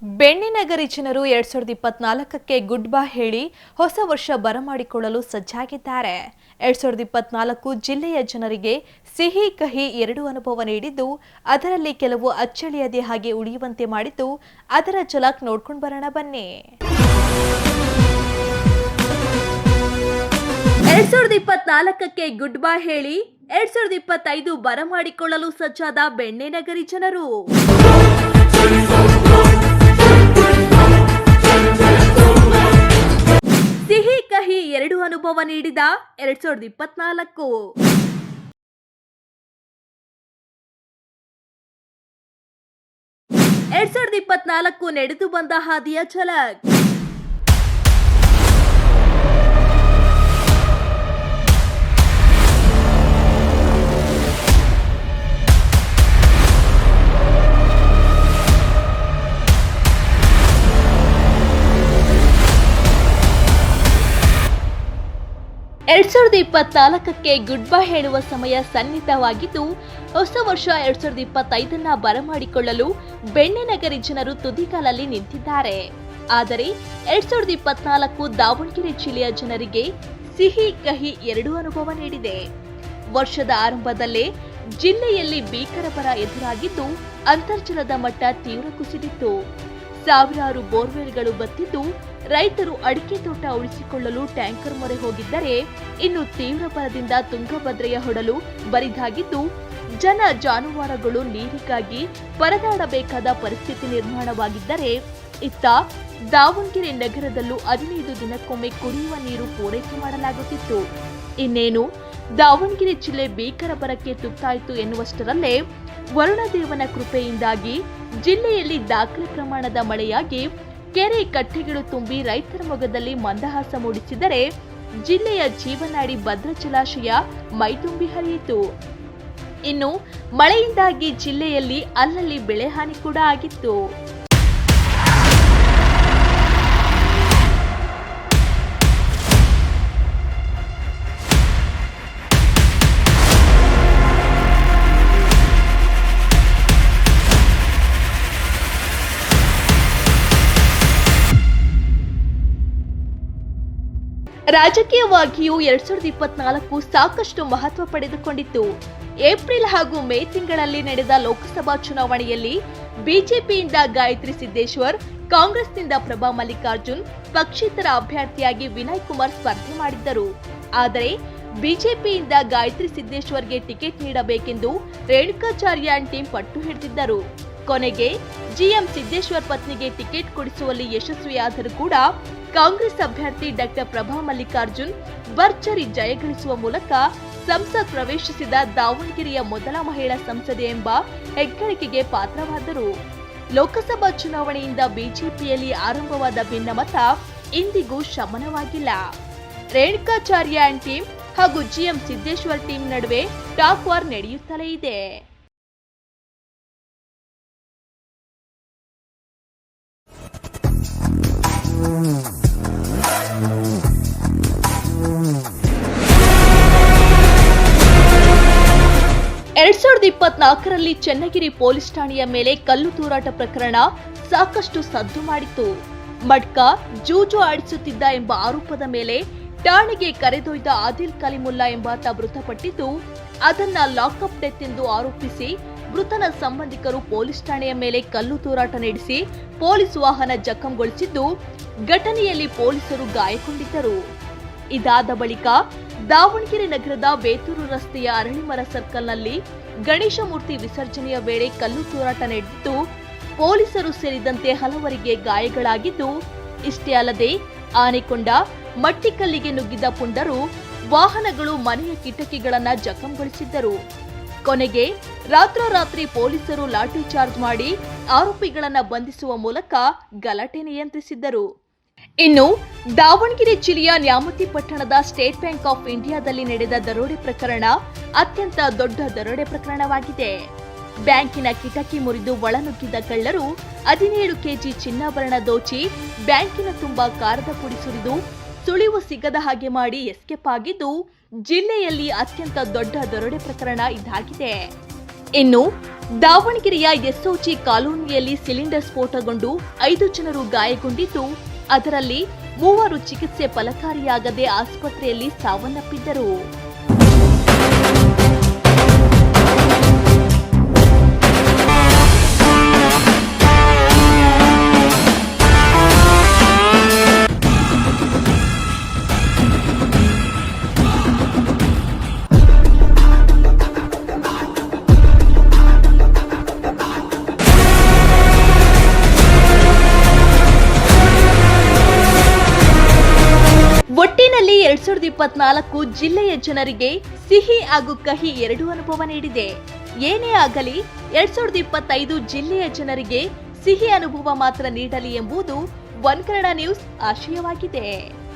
ಬೆಣ್ಣೆನಗರಿ ಜನರು 2024ಕ್ಕೆ good bye ಹೇಳಿ ಹೊಸ ವರ್ಷ ಬರಮಾಡಿಕೊಳ್ಳಲು ಸಜ್ಜಾಗಿದ್ದಾರೆ. 2024 ಜಿಲ್ಲೆಯ ಜನರಿಗೆ ಸಿಹಿ ಕಹಿ ಎರಡು ಅನುಭವ ನೀಡಿದ್ದು, ಅದರಲ್ಲಿ ಕೆಲವು ಅಚ್ಚಳಿಯದೆ ಹಾಗೆ ಉಳಿಯುವಂತೆ ಮಾಡಿದ್ದು, ಅದರ ಝಲಕ್ ನೋಡ್ಕೊಂಡು ಬರೋಣ ಬನ್ನಿ. 2024ಕ್ಕೆ ಗುಡ್ ಬೈ ಹೇಳಿ 2025 ಬರಮಾಡಿಕೊಳ್ಳಲು ಸಜ್ಜಾದ ಬೆಣ್ಣೆನಗರಿ ಜನರು. ಸಿಹಿ ಕಹಿ ಎರಡು ಅನುಭವ ನೀಡಿದ 2024. 2024 ನಡೆದು ಬಂದ ಹಾದಿಯ ಝಲಕ್. ಎರಡ್ 2024ಕ್ಕೆ ಗುಡ್ ಬೈ ಹೇಳುವ ಸಮಯ ಸನ್ನಿಹಿತವಾಗಿದ್ದು, ಹೊಸ ವರ್ಷ 2025 ಬರಮಾಡಿಕೊಳ್ಳಲು ಬೆಣ್ಣೆನಗರಿ ಜನರು ತುದಿಗಾಲಲ್ಲಿ ನಿಂತಿದ್ದಾರೆ. ಆದರೆ 2024 ದಾವಣಗೆರೆ ಜಿಲ್ಲೆಯ ಜನರಿಗೆ ಸಿಹಿ ಕಹಿ ಎರಡು ಅನುಭವ ನೀಡಿದೆ. ವರ್ಷದ ಆರಂಭದಲ್ಲೇ ಜಿಲ್ಲೆಯಲ್ಲಿ ಭೀಕರ ಬರ ಎದುರಾಗಿದ್ದು, ಅಂತರ್ಜಲದ ಮಟ್ಟ ತೀವ್ರ ಕುಸಿದಿತ್ತು. ಸಾವಿರಾರು ಬೋರ್ವೆಲ್ಗಳು ಬತ್ತಿದ್ದು, ರೈತರು ಅಡಿಕೆ ತೋಟ ಉಳಿಸಿಕೊಳ್ಳಲು ಟ್ಯಾಂಕರ್ ಮೊರೆ ಹೋಗಿದ್ದರೆ, ಇನ್ನು ತೀವ್ರ ಬರದಿಂದ ತುಂಗಭದ್ರೆಯ ಹೊಡಲು ಬರಿದಾಗಿದ್ದು, ಜನ ಜಾನುವಾರುಗಳು ನೀರಿಗಾಗಿ ಪರದಾಡಬೇಕಾದ ಪರಿಸ್ಥಿತಿ ನಿರ್ಮಾಣವಾಗಿದ್ದರೆ, ಇತ್ತ ದಾವಣಗೆರೆ ನಗರದಲ್ಲೂ 15 ದಿನಕ್ಕೊಮ್ಮೆ ಕುಡಿಯುವ ನೀರು ಪೂರೈಕೆ ಮಾಡಲಾಗುತ್ತಿತ್ತು. ಇನ್ನೇನು ದಾವಣಗೆರೆ ಜಿಲ್ಲೆ ಭೀಕರ ಬರಕ್ಕೆ ತುತ್ತಾಯಿತು ಎನ್ನುವಷ್ಟರಲ್ಲೇ ವರುಣದೇವನ ಕೃಪೆಯಿಂದಾಗಿ ಜಿಲ್ಲೆಯಲ್ಲಿ ದಾಖಲೆ ಪ್ರಮಾಣದ ಮಳೆಯಾಗಿ ಕೆರೆ ಕಟ್ಟೆಗಳು ತುಂಬಿ ರೈತರ ಮೊಗದಲ್ಲಿ ಮಂದಹಾಸ ಮೂಡಿಸಿದರೆ, ಜಿಲ್ಲೆಯ ಜೀವನಾಡಿ ಭದ್ರಾ ಜಲಾಶಯ ಮೈದುಂಬಿ ಹರಿಯಿತು. ಇನ್ನು ಮಳೆಯಿಂದಾಗಿ ಜಿಲ್ಲೆಯಲ್ಲಿ ಅಲ್ಲಲ್ಲಿ ಬೆಳೆ ಹಾನಿ ಕೂಡ ಆಗಿತ್ತು. ರಾಜಕೀಯವಾಗಿಯೂ 2024 ಸಾಕಷ್ಟು ಮಹತ್ವ ಪಡೆದುಕೊಂಡಿತ್ತು. ಏಪ್ರಿಲ್ ಹಾಗೂ ಮೇ ತಿಂಗಳಲ್ಲಿ ನಡೆದ ಲೋಕಸಭಾ ಚುನಾವಣೆಯಲ್ಲಿ ಬಿಜೆಪಿಯಿಂದ ಗಾಯತ್ರಿ ಸಿದ್ದೇಶ್ವರ್, ಕಾಂಗ್ರೆಸ್ನಿಂದ ಪ್ರಭಾ ಮಲ್ಲಿಕಾರ್ಜುನ್, ಪಕ್ಷೇತರ ಅಭ್ಯರ್ಥಿಯಾಗಿ ವಿನಯ್ ಕುಮಾರ್ ಸ್ಪರ್ಧೆ ಮಾಡಿದ್ದರು. ಆದರೆ ಬಿಜೆಪಿಯಿಂದ ಗಾಯತ್ರಿ ಸಿದ್ದೇಶ್ವರ್ಗೆ ಟಿಕೆಟ್ ನೀಡಬೇಕೆಂದು ರೇಣುಕಾಚಾರ್ಯ ಟೀಂ ಪಟ್ಟು ಹಿಡಿದಿದ್ದರು. ಕೊನೆಗೆ ಜಿಎಂ ಸಿದ್ದೇಶ್ವರ್ ಪತ್ನಿಗೆ ಟಿಕೆಟ್ ಕೊಡಿಸುವಲ್ಲಿ ಯಶಸ್ವಿಯಾದರೂ ಕೂಡ ಕಾಂಗ್ರೆಸ್ ಅಭ್ಯರ್ಥಿ ಡಾಕ್ಟರ್ ಪ್ರಭಾ ಮಲ್ಲಿಕಾರ್ಜುನ್ ಭರ್ಜರಿ ಜಯಗಳಿಸುವ ಮೂಲಕ ಸಂಸತ್ ಪ್ರವೇಶಿಸಿದ ದಾವಣಗೆರೆಯ ಮೊದಲ ಮಹಿಳಾ ಸಂಸದೆ ಎಂಬ ಹೆಗ್ಗಳಿಕೆಗೆ ಪಾತ್ರವಾದರು. ಲೋಕಸಭಾ ಚುನಾವಣೆಯಿಂದ ಬಿಜೆಪಿಯಲ್ಲಿ ಆರಂಭವಾದ ಭಿನ್ನಮತ ಇಂದಿಗೂ ಶಮನವಾಗಿಲ್ಲ. ರೇಣುಕಾಚಾರ್ಯ ಟೀಂ ಹಾಗೂ ಜಿಎಂ ಸಿದ್ದೇಶ್ವರ್ ಟೀಂ ನಡುವೆ ಟಾಕ್ ವಾರ್ ನಡೆಯುತ್ತಲೇ ಇದೆ. ಎರಡ್ 2024ರಲ್ಲಿ ಚನ್ನಗಿರಿ ಪೊಲೀಸ್ ಠಾಣೆಯ ಮೇಲೆ ಕಲ್ಲು ತೂರಾಟ ಪ್ರಕರಣ ಸಾಕಷ್ಟು ಸದ್ದು ಮಾಡಿತ್ತು. ಮಡ್ಕ ಜೂಜು ಆಡಿಸುತ್ತಿದ್ದ ಎಂಬ ಆರೋಪದ ಮೇಲೆ ಠಾಣೆಗೆ ಕರೆದೊಯ್ದ ಆದಿಲ್ ಕಲಿಮುಲ್ಲಾ ಎಂಬಾತ ಮೃತಪಟ್ಟಿದ್ದು, ಅದನ್ನ ಲಾಕಪ್ ಡೆತ್ ಎಂದು ಆರೋಪಿಸಿ ಮೃತನ ಸಂಬಂಧಿಕರು ಪೊಲೀಸ್ ಠಾಣೆಯ ಮೇಲೆ ಕಲ್ಲು ತೂರಾಟ ನಡೆಸಿ ಪೊಲೀಸ್ ವಾಹನ ಜಖಂಗೊಳಿಸಿದ್ದು, ಘಟನೆಯಲ್ಲಿ ಪೊಲೀಸರು ಗಾಯಗೊಂಡಿದ್ದರು. ಇದಾದ ಬಳಿಕ ದಾವಣಗೆರೆ ನಗರದ ಬೇತೂರು ರಸ್ತೆಯ ಅರಳಿಮರ ಸರ್ಕಲ್ನಲ್ಲಿ ಗಣೇಶ ಮೂರ್ತಿ ವಿಸರ್ಜನೆಯ ವೇಳೆ ಕಲ್ಲು ತೂರಾಟ ನಡೆದಿದ್ದು, ಪೊಲೀಸರು ಸೇರಿದಂತೆ ಹಲವರಿಗೆ ಗಾಯಗಳಾಗಿದ್ದು, ಇಷ್ಟೇ ಅಲ್ಲದೆ ಆನೆಕೊಂಡ ಮಟ್ಟಿಕಲ್ಲಿಗೆ ನುಗ್ಗಿದ ಪುಂಡರು ವಾಹನಗಳು ಮನೆಯ ಕಿಟಕಿಗಳನ್ನು ಜಖಂಗೊಳಿಸಿದ್ದರು. ಕೊನೆಗೆ ರಾತ್ರೋರಾತ್ರಿ ಪೊಲೀಸರು ಲಾಠಿ ಚಾರ್ಜ್ ಮಾಡಿ ಆರೋಪಿಗಳನ್ನು ಬಂಧಿಸುವ ಮೂಲಕ ಗಲಾಟೆ ನಿಯಂತ್ರಿಸಿದ್ದರು. ಇನ್ನು ದಾವಣಗೆರೆ ಜಿಲ್ಲೆಯ ನ್ಯಾಮತಿ ಪಟ್ಟಣದ ಸ್ಟೇಟ್ ಬ್ಯಾಂಕ್ ಆಫ್ ಇಂಡಿಯಾದಲ್ಲಿ ನಡೆದ ದರೋಡೆ ಪ್ರಕರಣ ಅತ್ಯಂತ ದೊಡ್ಡ ದರೋಡೆ ಪ್ರಕರಣವಾಗಿದೆ. ಬ್ಯಾಂಕಿನ ಕಿಟಕಿ ಮುರಿದು ಒಳನುಗ್ಗಿದ ಕಳ್ಳರು 17 ಕೆಜಿ ಚಿನ್ನಾಭರಣ ದೋಚಿ ಬ್ಯಾಂಕಿನ ತುಂಬಾ ಕಾರದ ಪುಡಿ ಸುರಿದು ಸುಳಿವು ಸಿಗದ ಹಾಗೆ ಮಾಡಿ ಎಸ್ಕೇಪ್ ಆಗಿದ್ದು, ಜಿಲ್ಲೆಯಲ್ಲಿ ಅತ್ಯಂತ ದೊಡ್ಡ ದರೋಡೆ ಪ್ರಕರಣ ಇದಾಗಿದೆ. ಇನ್ನು ದಾವಣಗೆರೆಯ ಎಸ್ಒಜಿ ಕಾಲೋನಿಯಲ್ಲಿ ಸಿಲಿಂಡರ್ ಸ್ಫೋಟಗೊಂಡು 5 ಜನರು ಗಾಯಗೊಂಡಿದ್ದು, ಅದರಲ್ಲಿ 3 ಚಿಕಿತ್ಸೆ ಫಲಕಾರಿಯಾಗದೆ ಆಸ್ಪತ್ರೆಯಲ್ಲಿ ಸಾವನ್ನಪ್ಪಿದ್ದರು. ಒಟ್ಟಿನಲ್ಲಿ 2024 ಜಿಲ್ಲೆಯ ಜನರಿಗೆ ಸಿಹಿ ಹಾಗೂ ಕಹಿ ಎರಡೂ ಅನುಭವ ನೀಡಿದೆ. ಏನೇ ಆಗಲಿ 2025 ಜಿಲ್ಲೆಯ ಜನರಿಗೆ ಸಿಹಿ ಅನುಭವ ಮಾತ್ರ ನೀಡಲಿ ಎಂಬುದು ಒನ್ ಕನ್ನಡ ನ್ಯೂಸ್ ಆಶಯವಾಗಿದೆ.